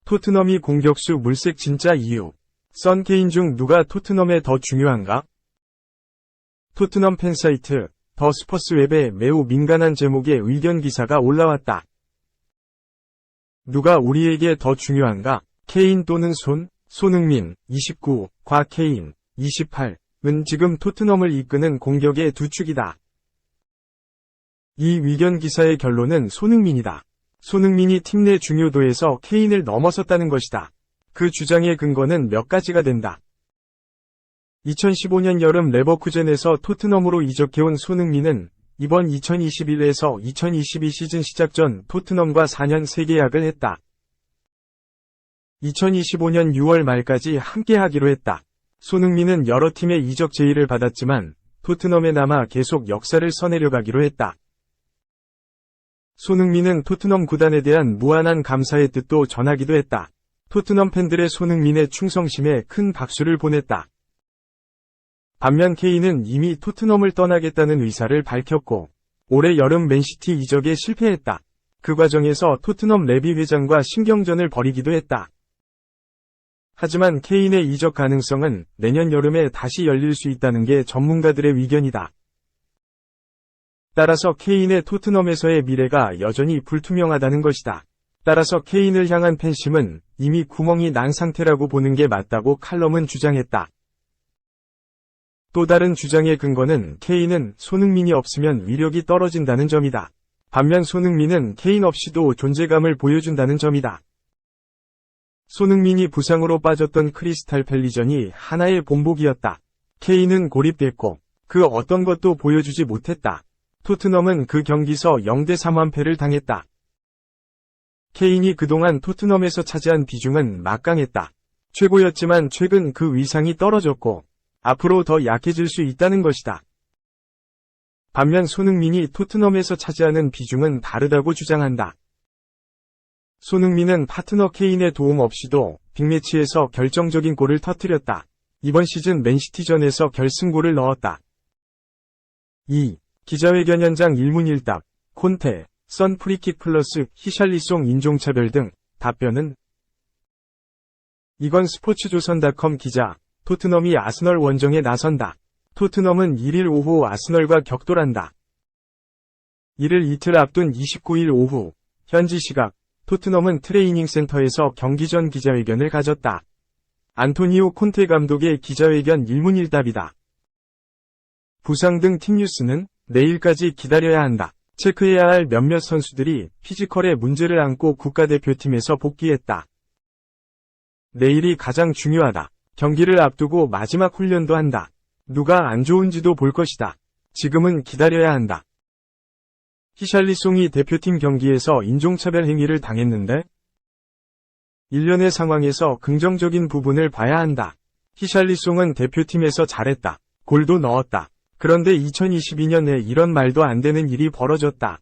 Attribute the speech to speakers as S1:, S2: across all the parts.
S1: 토트넘이 공격수 물색 진짜 이유. 선 케인 중 누가 토트넘에 더 중요한가? 토트넘 팬사이트 더 스퍼스웹에 매우 민감한 제목의 의견 기사가 올라왔다. 누가 우리에게 더 중요한가? 케인 또는 손흥민 29, 과 케인 28은 지금 토트넘을 이끄는 공격의 두 축이다. 이 의견 기사의 결론은 손흥민이다. 손흥민이 팀 내 중요도에서 케인을 넘어섰다는 것이다. 그 주장의 근거는 몇 가지가 된다. 2015년 여름 레버쿠젠에서 토트넘으로 이적해온 손흥민은 이번 2021에서 2022 시즌 시작 전 토트넘과 4년 재계약을 했다. 2025년 6월 말까지 함께하기로 했다. 손흥민은 여러 팀의 이적 제의를 받았지만 토트넘에 남아 계속 역사를 써내려가기로 했다. 손흥민은 토트넘 구단에 대한 무한한 감사의 뜻도 전하기도 했다. 토트넘 팬들의 손흥민의 충성심에 큰 박수를 보냈다. 반면 케인은 이미 토트넘을 떠나겠다는 의사를 밝혔고 올해 여름 맨시티 이적에 실패했다. 그 과정에서 토트넘 레비 회장과 신경전을 벌이기도 했다. 하지만 케인의 이적 가능성은 내년 여름에 다시 열릴 수 있다는 게 전문가들의 의견이다. 따라서 케인의 토트넘에서의 미래가 여전히 불투명하다는 것이다. 따라서 케인을 향한 팬심은 이미 구멍이 난 상태라고 보는 게 맞다고 칼럼은 주장했다. 또 다른 주장의 근거는 케인은 손흥민이 없으면 위력이 떨어진다는 점이다. 반면 손흥민은 케인 없이도 존재감을 보여준다는 점이다. 손흥민이 부상으로 빠졌던 크리스탈 팰리전이 하나의 본보기였다. 케인은 고립됐고 그 어떤 것도 보여주지 못했다. 토트넘은 그 경기서 0대3 완패를 당했다. 케인이 그동안 토트넘에서 차지한 비중은 막강했다. 최고였지만 최근 그 위상이 떨어졌고 앞으로 더 약해질 수 있다는 것이다. 반면 손흥민이 토트넘에서 차지하는 비중은 다르다고 주장한다. 손흥민은 파트너 케인의 도움 없이도 빅매치에서 결정적인 골을 터뜨렸다. 이번 시즌 맨시티전에서 결승골을 넣었다. 2. 기자회견 현장 일문일답, 콘테, 선 프리킥 플러스 히샬리송 인종차별 등 답변은? 이건 스포츠조선.com 기자, 토트넘이 아스널 원정에 나선다. 토트넘은 1일 오후 아스널과 격돌한다. 이를 이틀 앞둔 29일 오후, 현지 시각, 토트넘은 트레이닝 센터에서 경기 전 기자회견을 가졌다. 안토니오 콘테 감독의 기자회견 일문일답이다. 부상 등 팀 뉴스는 내일까지 기다려야 한다. 체크해야 할 몇몇 선수들이 피지컬에 문제를 안고 국가대표팀에서 복귀했다. 내일이 가장 중요하다. 경기를 앞두고 마지막 훈련도 한다. 누가 안 좋은지도 볼 것이다. 지금은 기다려야 한다. 히샬리송이 대표팀 경기에서 인종차별 행위를 당했는데? 일련의 상황에서 긍정적인 부분을 봐야 한다. 히샬리송은 대표팀에서 잘했다. 골도 넣었다. 그런데 2022년에 이런 말도 안 되는 일이 벌어졌다.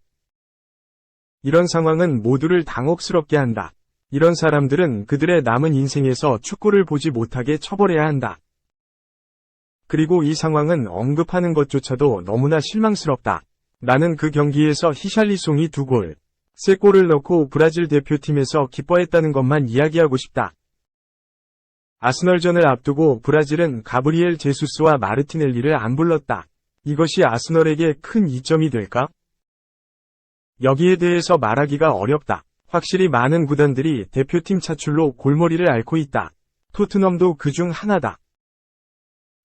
S1: 이런 상황은 모두를 당혹스럽게 한다. 이런 사람들은 그들의 남은 인생에서 축구를 보지 못하게 처벌해야 한다. 그리고 이 상황은 언급하는 것조차도 너무나 실망스럽다. 나는 그 경기에서 히샬리송이 2골, 3골을 넣고 브라질 대표팀에서 기뻐했다는 것만 이야기하고 싶다. 아스널전을 앞두고 브라질은 가브리엘 제수스와 마르티넬리를 안 불렀다. 이것이 아스널에게 큰 이점이 될까? 여기에 대해서 말하기가 어렵다. 확실히 많은 구단들이 대표팀 차출로 골머리를 앓고 있다. 토트넘도 그중 하나다.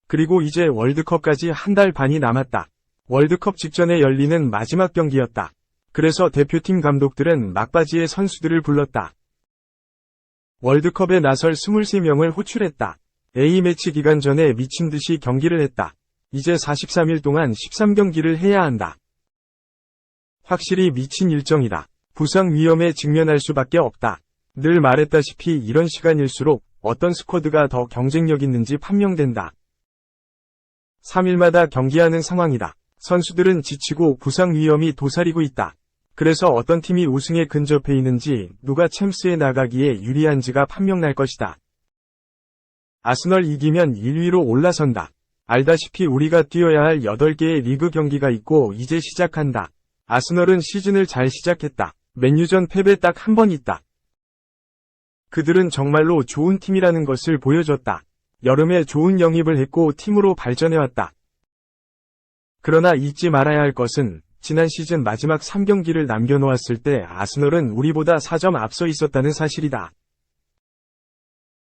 S1: 그리고 이제 월드컵까지 한 달 반이 남았다. 월드컵 직전에 열리는 마지막 경기였다. 그래서 대표팀 감독들은 막바지에 선수들을 불렀다. 월드컵에 나설 23명을 호출했다. A매치 기간 전에 미친듯이 경기를 했다. 이제 43일 동안 13경기를 해야 한다. 확실히 미친 일정이다. 부상 위험에 직면할 수밖에 없다. 늘 말했다시피 이런 시간일수록 어떤 스쿼드가 더 경쟁력 있는지 판명된다. 3일마다 경기하는 상황이다. 선수들은 지치고 부상 위험이 도사리고 있다. 그래서 어떤 팀이 우승에 근접해 있는지 누가 챔스에 나가기에 유리한지가 판명날 것이다. 아스널 이기면 1위로 올라선다. 알다시피 우리가 뛰어야 할 8개의 리그 경기가 있고 이제 시작한다. 아스널은 시즌을 잘 시작했다. 맨유전 패배 딱 한 번 있다. 그들은 정말로 좋은 팀이라는 것을 보여줬다. 여름에 좋은 영입을 했고 팀으로 발전해왔다. 그러나 잊지 말아야 할 것은 지난 시즌 마지막 3경기를 남겨놓았을 때 아스널은 우리보다 4점 앞서 있었다는 사실이다.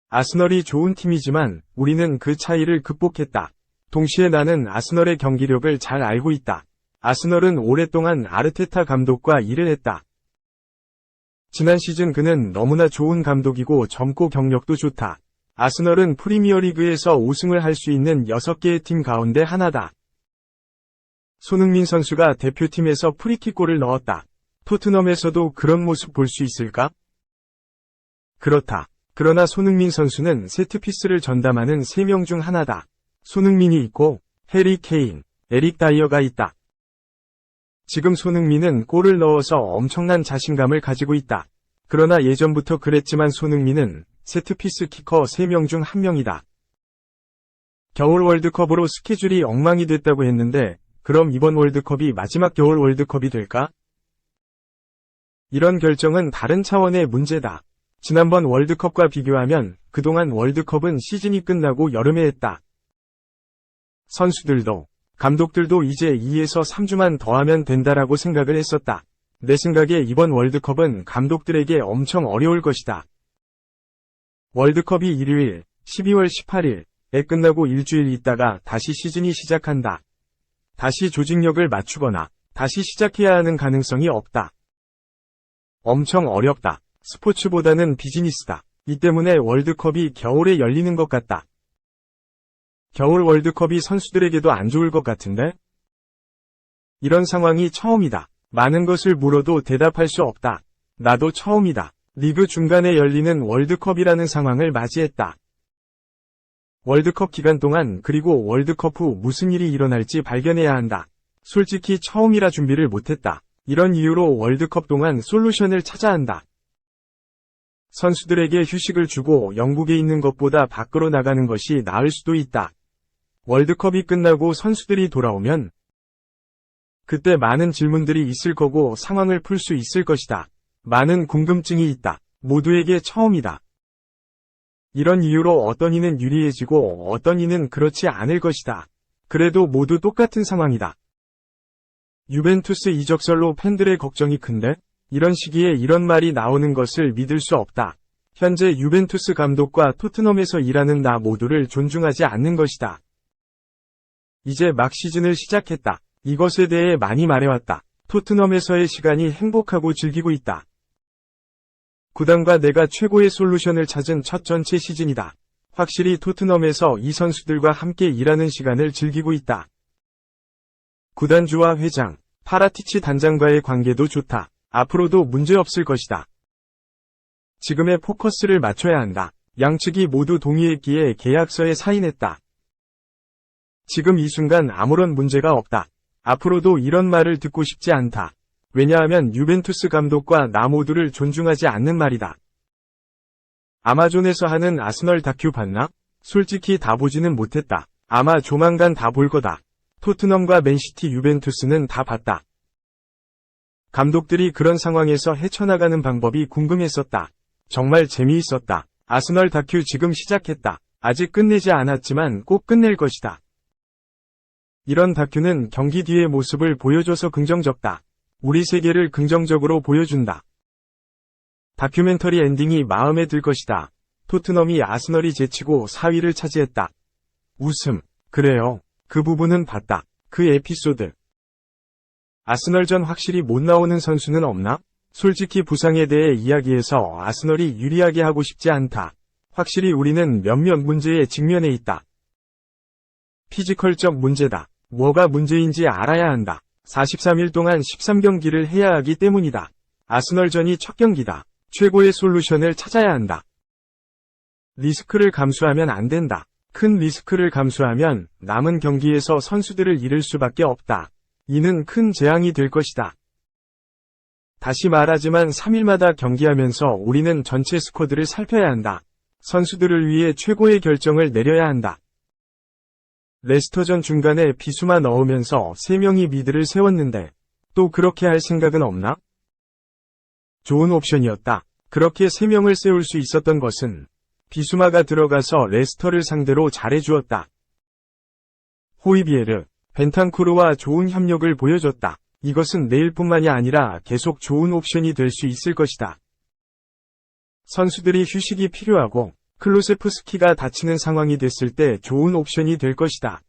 S1: 아스널이 좋은 팀이지만 우리는 그 차이를 극복했다. 동시에 나는 아스널의 경기력을 잘 알고 있다. 아스널은 오랫동안 아르테타 감독과 일을 했다. 지난 시즌 그는 너무나 좋은 감독이고 젊고 경력도 좋다. 아스널은 프리미어리그에서 우승을 할 수 있는 6개의 팀 가운데 하나다. 손흥민 선수가 대표팀에서 프리킥골을 넣었다. 토트넘에서도 그런 모습 볼 수 있을까? 그렇다. 그러나 손흥민 선수는 세트피스를 전담하는 3명 중 하나다. 손흥민이 있고 해리 케인, 에릭 다이어가 있다. 지금 손흥민은 골을 넣어서 엄청난 자신감을 가지고 있다. 그러나 예전부터 그랬지만 손흥민은 세트피스 키커 3명 중 1명이다. 겨울 월드컵으로 스케줄이 엉망이 됐다고 했는데 그럼 이번 월드컵이 마지막 겨울 월드컵이 될까? 이런 결정은 다른 차원의 문제다. 지난번 월드컵과 비교하면 그동안 월드컵은 시즌이 끝나고 여름에 했다. 선수들도 감독들도 이제 2에서 3주만 더 하면 된다라고 생각을 했었다. 내 생각에 이번 월드컵은 감독들에게 엄청 어려울 것이다. 월드컵이 일요일 12월 18일에 끝나고 일주일 있다가 다시 시즌이 시작한다. 다시 조직력을 맞추거나 다시 시작해야 하는 가능성이 없다. 엄청 어렵다. 스포츠보다는 비즈니스다. 이 때문에 월드컵이 겨울에 열리는 것 같다. 겨울 월드컵이 선수들에게도 안 좋을 것 같은데? 이런 상황이 처음이다. 많은 것을 물어도 대답할 수 없다. 나도 처음이다. 리그 중간에 열리는 월드컵이라는 상황을 맞이했다. 월드컵 기간 동안 그리고 월드컵 후 무슨 일이 일어날지 발견해야 한다. 솔직히 처음이라 준비를 못했다. 이런 이유로 월드컵 동안 솔루션을 찾아야 한다. 선수들에게 휴식을 주고 영국에 있는 것보다 밖으로 나가는 것이 나을 수도 있다. 월드컵이 끝나고 선수들이 돌아오면 그때 많은 질문들이 있을 거고 상황을 풀 수 있을 것이다. 많은 궁금증이 있다. 모두에게 처음이다. 이런 이유로 어떤 이는 유리해지고 어떤 이는 그렇지 않을 것이다. 그래도 모두 똑같은 상황이다. 유벤투스 이적설로 팬들의 걱정이 큰데? 이런 시기에 이런 말이 나오는 것을 믿을 수 없다. 현재 유벤투스 감독과 토트넘에서 일하는 나 모두를 존중하지 않는 것이다. 이제 막 시즌을 시작했다. 이것에 대해 많이 말해왔다. 토트넘에서의 시간이 행복하고 즐기고 있다. 구단과 내가 최고의 솔루션을 찾은 첫 전체 시즌이다. 확실히 토트넘에서 이 선수들과 함께 일하는 시간을 즐기고 있다. 구단주와 회장, 파라티치 단장과의 관계도 좋다. 앞으로도 문제없을 것이다. 지금의 포커스를 맞춰야 한다. 양측이 모두 동의했기에 계약서에 사인했다. 지금 이 순간 아무런 문제가 없다. 앞으로도 이런 말을 듣고 싶지 않다. 왜냐하면 유벤투스 감독과 나 모두를 존중하지 않는 말이다. 아마존에서 하는 아스널 다큐 봤나? 솔직히 다 보지는 못했다. 아마 조만간 다 볼 거다. 토트넘과 맨시티 유벤투스는 다 봤다. 감독들이 그런 상황에서 헤쳐나가는 방법이 궁금했었다. 정말 재미있었다. 아스널 다큐 지금 시작했다. 아직 끝내지 않았지만 꼭 끝낼 것이다. 이런 다큐는 경기 뒤의 모습을 보여줘서 긍정적다. 우리 세계를 긍정적으로 보여준다. 다큐멘터리 엔딩이 마음에 들 것이다. 토트넘이 아스널이 제치고 4위를 차지했다. 웃음. 그래요. 그 부분은 봤다. 그 에피소드. 아스널전 확실히 못 나오는 선수는 없나? 솔직히 부상에 대해 이야기해서 아스널이 유리하게 하고 싶지 않다. 확실히 우리는 몇몇 문제에 직면해 있다. 피지컬적 문제다. 뭐가 문제인지 알아야 한다. 43일 동안 13경기를 해야 하기 때문이다. 아스널전이 첫 경기다. 최고의 솔루션을 찾아야 한다. 리스크를 감수하면 안 된다. 큰 리스크를 감수하면 남은 경기에서 선수들을 잃을 수밖에 없다. 이는 큰 재앙이 될 것이다. 다시 말하지만 3일마다 경기하면서 우리는 전체 스쿼드를 살펴야 한다. 선수들을 위해 최고의 결정을 내려야 한다. 레스터전 중간에 비수마 넣으면서 3명이 미드를 세웠는데 또 그렇게 할 생각은 없나? 좋은 옵션이었다. 그렇게 3명을 세울 수 있었던 것은 비수마가 들어가서 레스터를 상대로 잘해주었다. 호이비에르, 벤탄쿠르와 좋은 협력을 보여줬다. 이것은 내일뿐만이 아니라 계속 좋은 옵션이 될 수 있을 것이다. 선수들이 휴식이 필요하고 클루세프스키가 다치는 상황이 됐을 때 좋은 옵션이 될 것이다.